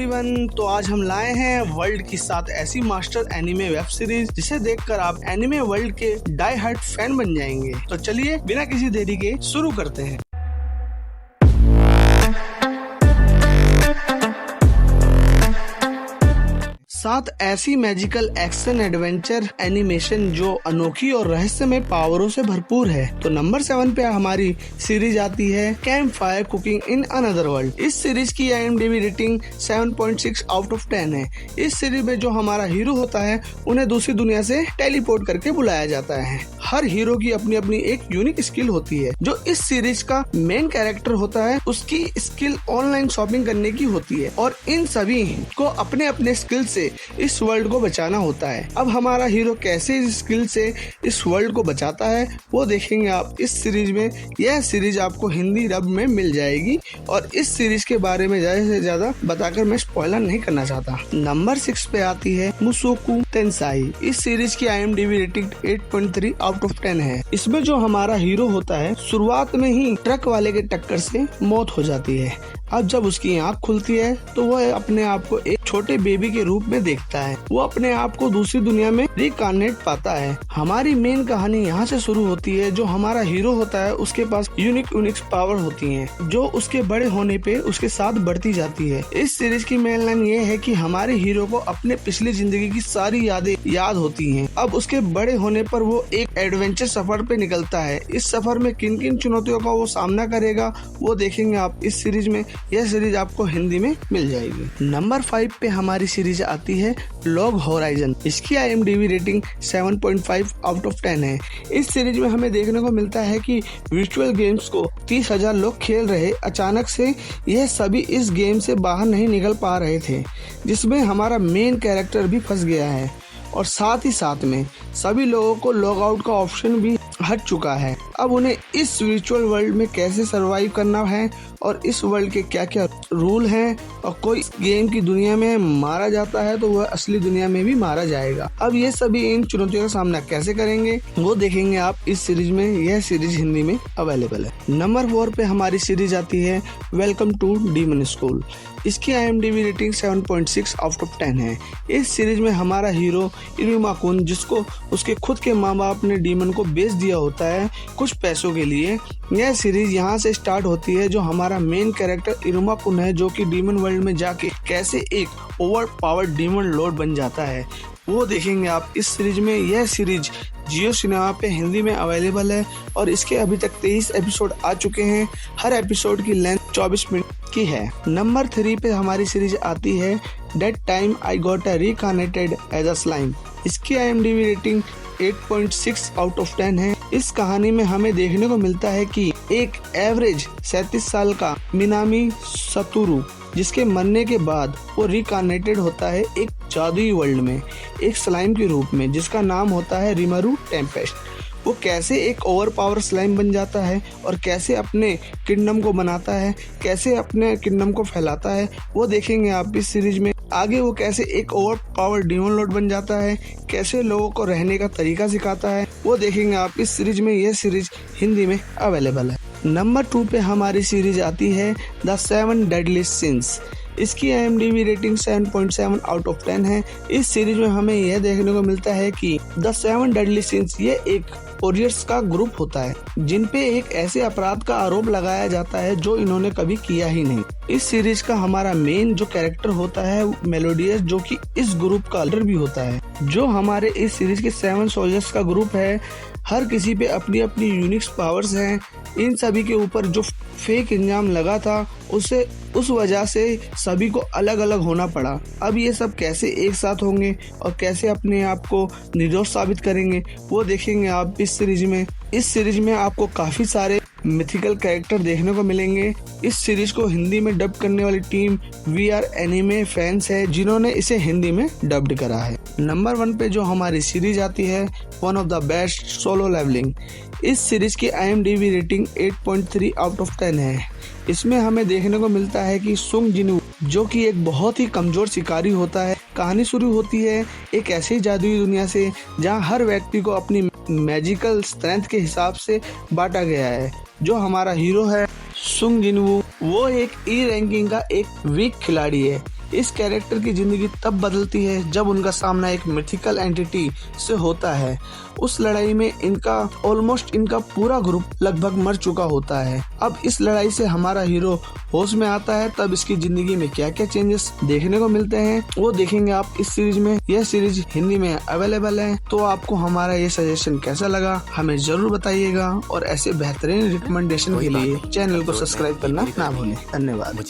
Everyone, तो आज हम लाए हैं वर्ल्ड की 7 ऐसी मास्टर एनिमे वेब सीरीज जिसे देखकर आप एनिमे वर्ल्ड के डाई हार्ड फैन बन जाएंगे। तो चलिए बिना किसी देरी के शुरू करते हैं। 7 ऐसी मैजिकल एक्शन एडवेंचर एनिमेशन जो अनोखी और रहस्यमय पावरों से भरपूर है। तो नंबर 7 पे हमारी सीरीज आती है camp fire cooking in another world. इस सीरीज की IMDb रेटिंग 7.6 आउट ऑफ 10 है। इस सीरीज में जो हमारा हीरो होता है उन्हें दूसरी दुनिया से टेलीपोर्ट करके बुलाया जाता है। हर हीरो की अपनी अपनी एक यूनिक स्किल होती है। जो इस सीरीज का मेन कैरेक्टर होता है उसकी स्किल ऑनलाइन शॉपिंग करने की होती है और इन सभी को अपने अपने स्किल से इस वर्ल्ड को बचाना होता है। अब हमारा हीरो कैसे इस स्किल से इस वर्ल्ड को बचाता है वो देखेंगे आप इस सीरीज में। यह सीरीज आपको हिंदी डब में मिल जाएगी और इस सीरीज के बारे में ज्यादा से ज्यादा बताकर मैं स्पॉइलर नहीं करना चाहता। नंबर 6 पे आती है मुसोकु टेंसाई। इस सीरीज की IMDb रेटिंग 8.3 आउट ऑफ 10 है। इसमें जो हमारा हीरो होता है शुरुआत में ही ट्रक वाले के टक्कर से मौत हो जाती है। अब जब उसकी आँख खुलती है तो वह अपने आप को एक छोटे बेबी के रूप में देखता है। वो अपने आप को दूसरी दुनिया में रिकार्नेट पाता है। हमारी मेन कहानी यहाँ से शुरू होती है। जो हमारा हीरो होता है उसके पास यूनिक पावर होती हैं जो उसके बड़े होने पे उसके साथ बढ़ती जाती है। इस सीरीज की मेन लाइन ये है कि हमारे हीरो को अपने पिछली जिंदगी की सारी यादें याद होती हैं। अब उसके बड़े होने पर वो एक एडवेंचर सफर पे निकलता है। इस सफर में किन किन चुनौतियों का वो सामना करेगा वो देखेंगे आप इस सीरीज में। यह सीरीज आपको हिंदी में मिल जाएगी। नंबर 5 पे हमारी सीरीज आती है लॉग होराइजन। इसकी IMDb रेटिंग 7.5 आउट ऑफ 10 है। इस सीरीज में हमें देखने को मिलता है कि वर्चुअल गेम्स को 30,000 लोग खेल रहे। अचानक से यह सभी इस गेम से बाहर नहीं निकल पा रहे थे, जिसमें हमारा मेन कैरेक्टर भी फंस गया है और साथ ही साथ में सभी लोगों को लॉग आउट का ऑप्शन भी हट चुका है। अब उन्हें इस वर्चुअल वर्ल्ड में कैसे सरवाइव करना है और इस वर्ल्ड के क्या क्या रूल हैं और कोई गेम की दुनिया में मारा जाता है तो वह असली दुनिया में भी मारा जाएगा। अब ये सभी इन चुनौतियों का सामना कैसे करेंगे वो देखेंगे आप इस सीरीज में। यह सीरीज हिंदी में अवेलेबल है। नंबर 4 पे हमारी सीरीज आती है वेलकम टू डीमन स्कूल। इसकी IMDb रेटिंग 7.6 आउट ऑफ 10 है। इस सीरीज में हमारा हीरो इरुमा-कुन, जिसको उसके खुद के माँ बाप ने डीमन को बेच दिया होता है कुछ पैसों के लिए। यह सीरीज यहाँ से स्टार्ट होती है। जो हमारा मेन कैरेक्टर इरुमा-कुन है जो कि डीमन वर्ल्ड में जाके कैसे एक ओवर पावर डीमन लॉर्ड बन जाता है वो देखेंगे आप इस सीरीज में। यह सीरीज जियो सिनेमा पे हिंदी में अवेलेबल है और इसके अभी तक 23 एपिसोड आ चुके हैं। हर एपिसोड की लेंथ 24 मिनट की है। नंबर 3 पे हमारी सीरीज आती है that time I got reincarnated as a slime. इसकी IMDb रेटिंग 8.6 आउट ऑफ 10 है। इस कहानी में हमें देखने को मिलता है कि एक एवरेज 37 साल का मिनामी सतुरु, जिसके मरने के बाद वो रिकार्नेटेड होता है एक जादुई वर्ल्ड में एक स्लाइम के रूप में जिसका नाम होता है रिमरू टेम्पेस्ट। वो कैसे एक ओवर पावर स्लाइम बन जाता है और कैसे अपने किंगडम को बनाता है, कैसे अपने किंगडम को फैलाता है वो देखेंगे आप इस सीरीज में। आगे वो कैसे एक ओवर पावर डीमन लॉर्ड बन जाता है, कैसे लोगों को रहने का तरीका सिखाता है वो देखेंगे आप इस सीरीज में। यह सीरीज हिंदी में अवेलेबल है। नंबर 2 पे हमारी सीरीज आती है द 7 डेडली सिंस। इसकी IMDb रेटिंग 7.7 आउट ऑफ 10 है। इस सीरीज में हमें यह देखने को मिलता है कि द 7 डेडली सिंस ये एक वॉरियर्स का ग्रुप होता है जिन पे एक ऐसे अपराध का आरोप लगाया जाता है जो इन्होंने कभी किया ही नहीं। इस सीरीज का हमारा मेन जो कैरेक्टर होता है मेलोडियस, जो कि इस ग्रुप का लीडर भी होता है। जो हमारे इस सीरीज के 7 सोल्जर्स का ग्रुप है, हर किसी पे अपनी अपनी यूनिक पावर्स हैं। इन सभी के ऊपर जो फेक इल्जाम लगा था उस वजह से सभी को अलग अलग होना पड़ा। अब ये सब कैसे एक साथ होंगे और कैसे अपने आप को निर्दोष साबित करेंगे वो देखेंगे आप इस सीरीज में। इस सीरीज में आपको काफी सारे मिथिकल कैरेक्टर देखने को मिलेंगे। इस सीरीज को हिंदी में डब करने वाली टीम VR एनिमे फैंस है जिन्होंने इसे हिंदी में डब्ड करा है। नंबर 1 पे जो हमारी सीरीज आती है one of the best solo levelling. इस सीरीज की IMDb रेटिंग 8.3 आउट ऑफ 10 है। इसमें हमें देखने को मिलता है कि सुंग जिनवू, जो कि एक बहुत ही कमजोर शिकारी होता है। कहानी शुरू होती है एक ऐसी जादुई दुनिया से जहां हर व्यक्ति को अपनी मैजिकल स्ट्रेंथ के हिसाब से बांटा गया है। जो हमारा हीरो है सुंग जिनवू, वो एक E रैंकिंग का एक वीक खिलाड़ी है। इस कैरेक्टर की जिंदगी तब बदलती है जब उनका सामना एक मिथिकल एंटिटी से होता है। उस लड़ाई में इनका पूरा ग्रुप लगभग मर चुका होता है। अब इस लड़ाई से हमारा हीरो होश में आता है, तब इसकी जिंदगी में क्या क्या चेंजेस देखने को मिलते हैं वो देखेंगे आप इस सीरीज में। यह सीरीज हिंदी में अवेलेबल है। तो आपको हमारा ये सजेशन कैसा लगा हमें जरूर बताइएगा और ऐसे बेहतरीन रिकमेंडेशन के लिए चैनल को सब्सक्राइब करना ना भूलें। धन्यवाद।